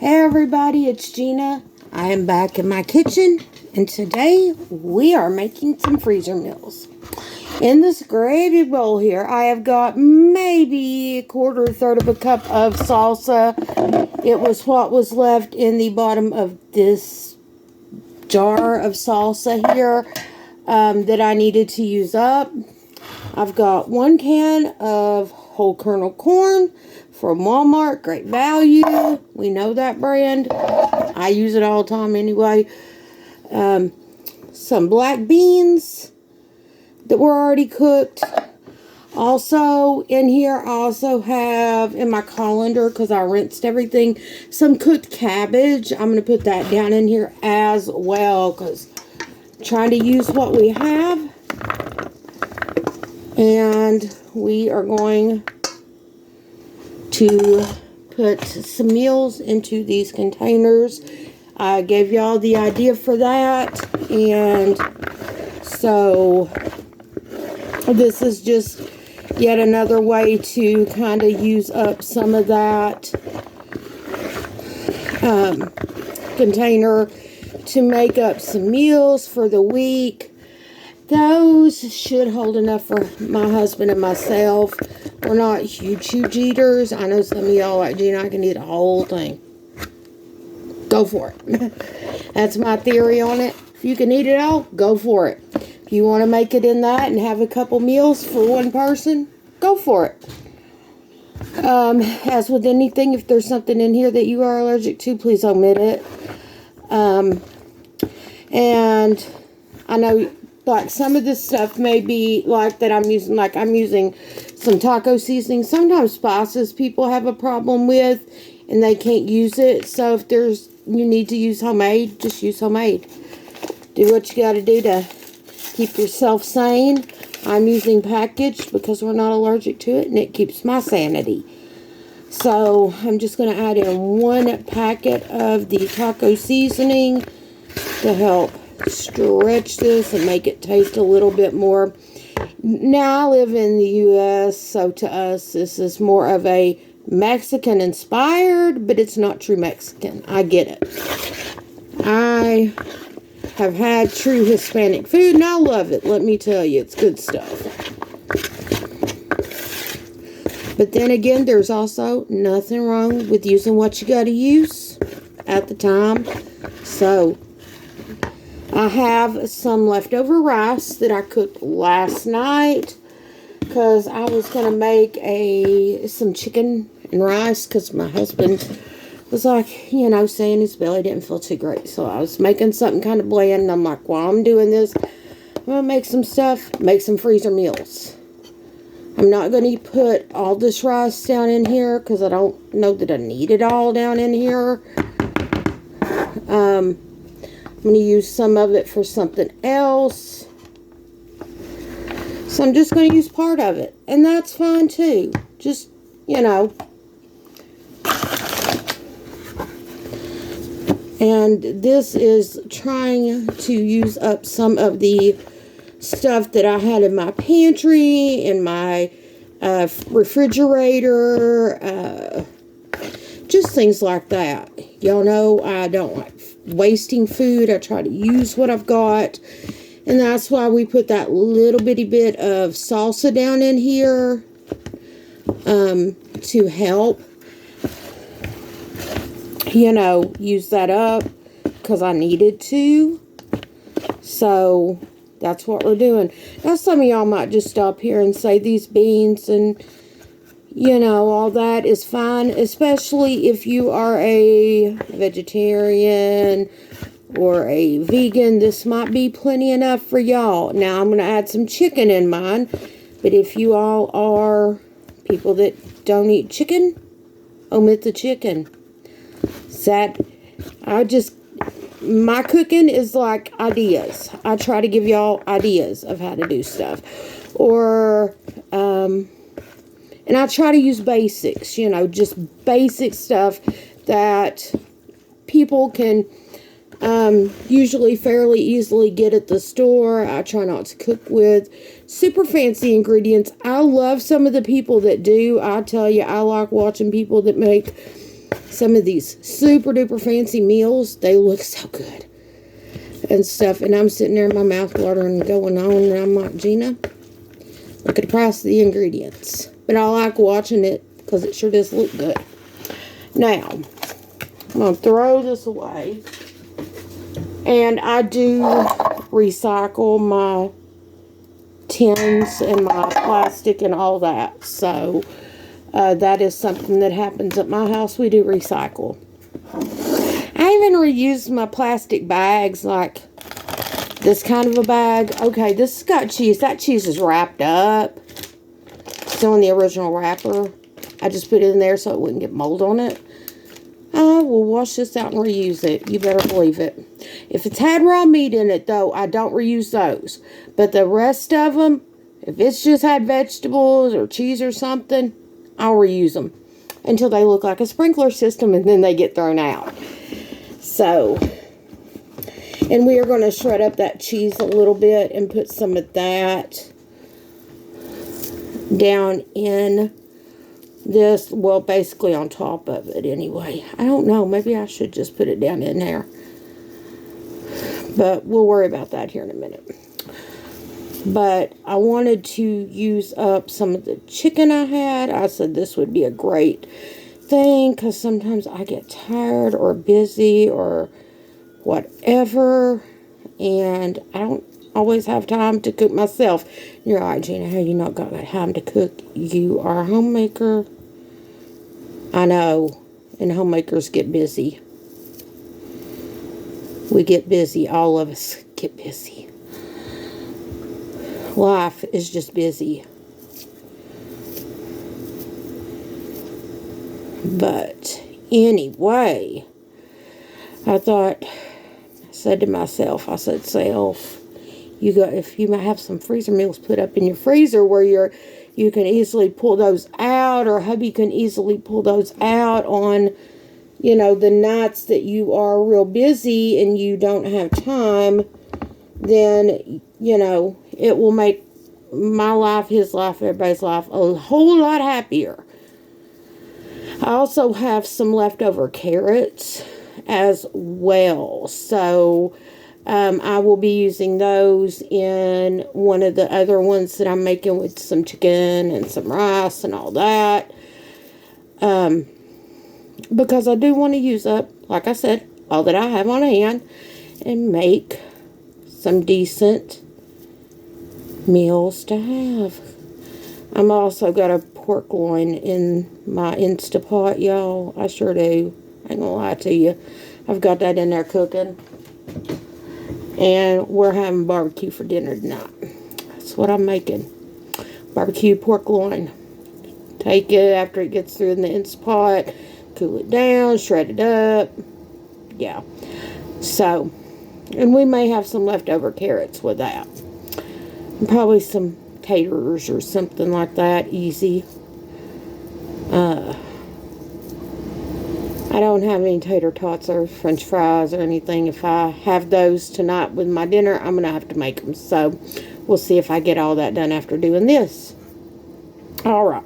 Hey everybody, it's Gina. I am back in my kitchen, and today we are making some freezer meals. In this gravy bowl here, I have got maybe a quarter, third of a cup of salsa. It was what was left in the bottom of this jar of salsa here that I needed to use up. I've got 1 can of whole kernel corn from Walmart, great value. We know that brand. I use it all the time anyway. Some black beans that were already cooked. Also in here, I also have in my colander, because I rinsed everything, some cooked cabbage. I'm going to put that down in here as well, because I'm trying to use what we have. And we are going to put some meals into these containers. I gave y'all the idea for that, and so this is just yet another way to kind of use up some of that container to make up some meals for the week. Those should hold enough for my husband and myself. We're not huge eaters. I know some of y'all like, Gina, I can eat a whole thing. Go for it. That's my theory on it. If you can eat it all, go for it. If you want to make it in that and have a couple meals for one person, go for it. As with anything, if there's something in here that you are allergic to, please omit it. And I know, like, some of this stuff may be like that I'm using, like I'm using some taco seasoning. Sometimes spices people have a problem with and they can't use it. So if you need to use homemade, just use homemade. Do what you got to do to keep yourself sane. I'm using packaged because we're not allergic to it, and it keeps my sanity. So I'm just going to add in 1 packet of the taco seasoning to help stretch this and make it taste a little bit more. Now I live in the U.S., so to us this is more of a Mexican inspired, but it's not true Mexican. I get it. I have had true Hispanic food and I love it. Let me tell you, it's good stuff. But then again, there's also nothing wrong with using what you got to use at the time. So I have some leftover rice that I cooked last night because I was going to make some chicken and rice because my husband was like, saying his belly didn't feel too great. So I was making something kind of bland, and I'm like, while I'm doing this, I'm going to make some stuff, make some freezer meals. I'm not going to put all this rice down in here because I don't know that I need it all down in here. I'm going to use some of it for something else. So I'm just going to use part of it. And that's fine too. Just, And this is trying to use up some of the stuff that I had in my pantry, in my refrigerator, just things like that. Y'all know I don't like wasting food. I try to use what I've got, and that's why we put that little bitty bit of salsa down in here to help use that up because I needed to. So that's what we're doing. Now some of y'all might just stop here and say these beans and all that is fine, especially if you are a vegetarian or a vegan. This might be plenty enough for y'all. Now I'm going to add some chicken in mine, but if you all are people that don't eat chicken, omit the chicken. My cooking is like ideas. I try to give y'all ideas of how to do stuff. And I try to use basics, just basic stuff that people can usually fairly easily get at the store. I try not to cook with super fancy ingredients. I love some of the people that do. I tell you, I like watching people that make some of these super duper fancy meals. They look so good and stuff. And I'm sitting there, my mouth watering and going on. And I'm like, Gina, look at the price of the ingredients. But I like watching it because it sure does look good. Now, I'm going to throw this away. And I do recycle my tins and my plastic and all that. So, that is something that happens at my house. We do recycle. I even reuse my plastic bags, like this kind of a bag. Okay, this has got cheese. That cheese is wrapped up. Still in the original wrapper. I just put it in there so it wouldn't get mold on it. I will wash this out and reuse it. You better believe it. If it's had raw meat in it, though, I don't reuse those. But the rest of them, if it's just had vegetables or cheese or something, I'll reuse them until they look like a sprinkler system, and then they get thrown out. So, and we are going to shred up that cheese a little bit and put some of that down in this, well, basically on top of it anyway. I don't know, maybe I should just put it down in there. But we'll worry about that here in a minute. But I wanted to use up some of the chicken I had. I said this would be a great thing because sometimes I get tired or busy or whatever. And I don't always have time to cook myself. You're like, Gina, how you not got time to cook? You are a homemaker. I know. And homemakers get busy. We get busy. All of us get busy. Life is just busy. But anyway, I said to myself, I said, self, if you might have some freezer meals put up in your freezer where you can easily pull those out, or hubby can easily pull those out on, the nights that you are real busy and you don't have time, then, it will make my life, his life, everybody's life a whole lot happier. I also have some leftover carrots as well. So, I will be using those in one of the other ones that I'm making with some chicken and some rice and all that. Because I do want to use up, like I said, all that I have on hand and make some decent meals to have. I'm also got a pork loin in my Instapot, y'all. I sure do. I ain't gonna lie to you. I've got that in there cooking. And we're having barbecue for dinner tonight. That's what I'm making. Barbecue pork loin. Take it after it gets through in the Instapot. Cool it down. Shred it up. Yeah. So, and we may have some leftover carrots with that. And probably some taters or something like that. Easy. I don't have any tater tots or french fries or anything. If I have those tonight with my dinner, I'm going to have to make them. So, we'll see if I get all that done after doing this. Alright.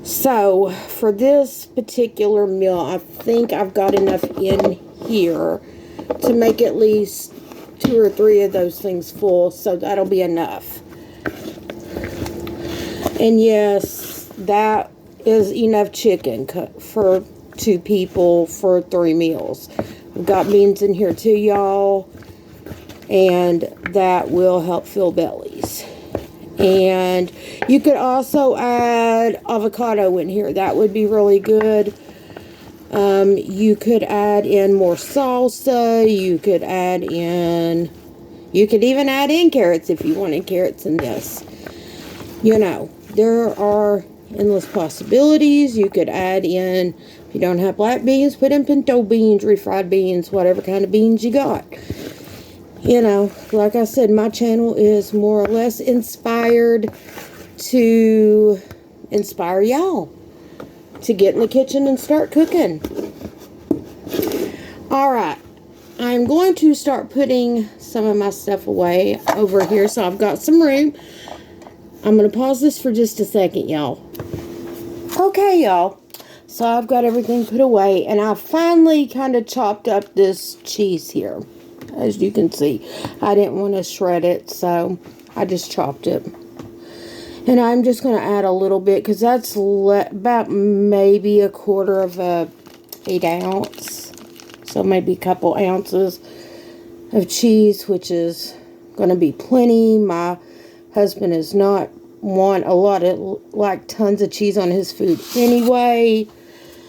So, for this particular meal, I think I've got enough in here to make at least 2 or 3 of those things full. So, that'll be enough. And yes, that is enough chicken for 2 people for 3 meals. I've got beans in here too, y'all. And that will help fill bellies. And you could also add avocado in here. That would be really good. You could add in more salsa. You could even add in carrots if you wanted carrots in this. There are endless possibilities. You could add in, if you don't have black beans, put in pinto beans, refried beans, whatever kind of beans you got. Like I said, my channel is more or less inspired to inspire y'all to get in the kitchen and start cooking. Alright, I'm going to start putting some of my stuff away over here so I've got some room. I'm going to pause this for just a second, y'all. Okay, y'all. So I've got everything put away, and I finally kind of chopped up this cheese here. As you can see, I didn't want to shred it, so I just chopped it. And I'm just going to add a little bit, because that's about maybe 1/4 of a 1/8 ounce. So maybe a couple ounces of cheese, which is going to be plenty. My husband does not want a lot of, like, tons of cheese on his food anyway.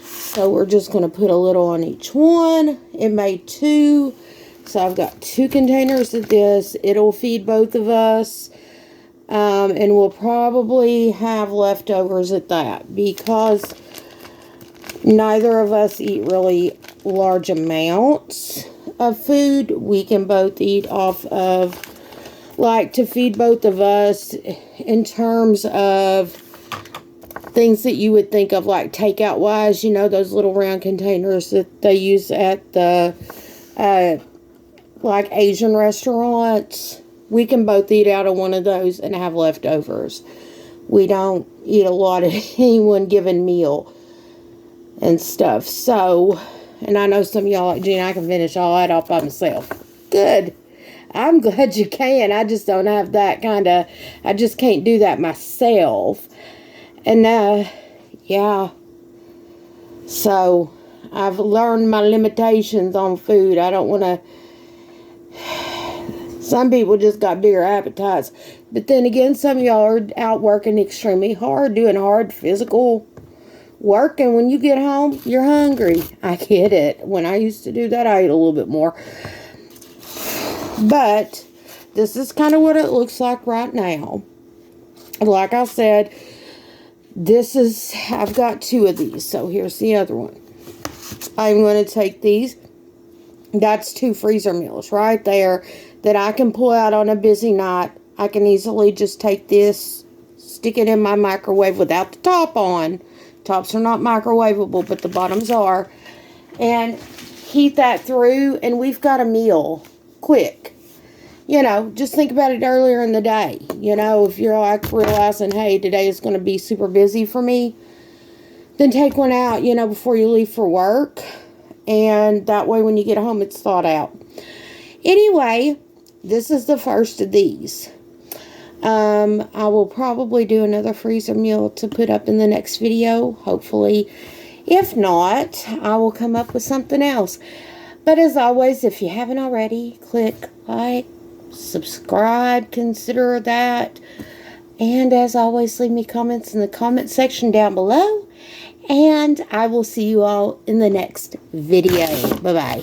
So we're just going to put a little on each one. It made 2. So I've got 2 containers of this. It'll feed both of us. And we'll probably have leftovers at that, because neither of us eat really large amounts of food. We can both eat off of, like, to feed both of us in terms of things that you would think of, like, takeout wise, you know, those little round containers that they use at the like Asian restaurants. We can both eat out of one of those and have leftovers. We don't eat a lot at any one given meal and stuff. So, and I know some of y'all like, Gina, I can finish all that off by myself. Good. I'm glad you can. I just don't have that kind of, I just can't do that myself. And, yeah. So, I've learned my limitations on food. I don't want to, some people just got bigger appetites. But then again, some of y'all are out working extremely hard, doing hard physical work. And when you get home, you're hungry. I get it. When I used to do that, I ate a little bit more. But this is kind of what it looks like right now. Like I said, this is, I've got 2 of these. So here's the other one. I'm going to take these. That's 2 freezer meals right there that I can pull out on a busy night. I can easily just take this, stick it in my microwave without the top on. Tops are not microwavable, but the bottoms are. And heat that through, and we've got a meal. Quick. You know, just think about it earlier in the day. You know, if you're like realizing, hey, today is going to be super busy for me, then take one out, you know, before you leave for work. And that way when you get home, it's thawed out. Anyway, this is the first of these. I will probably do another freezer meal to put up in the next video, hopefully. If not, I will come up with something else. But as always, if you haven't already, click like, subscribe, consider that. And as always, leave me comments in the comment section down below. And I will see you all in the next video. Bye-bye.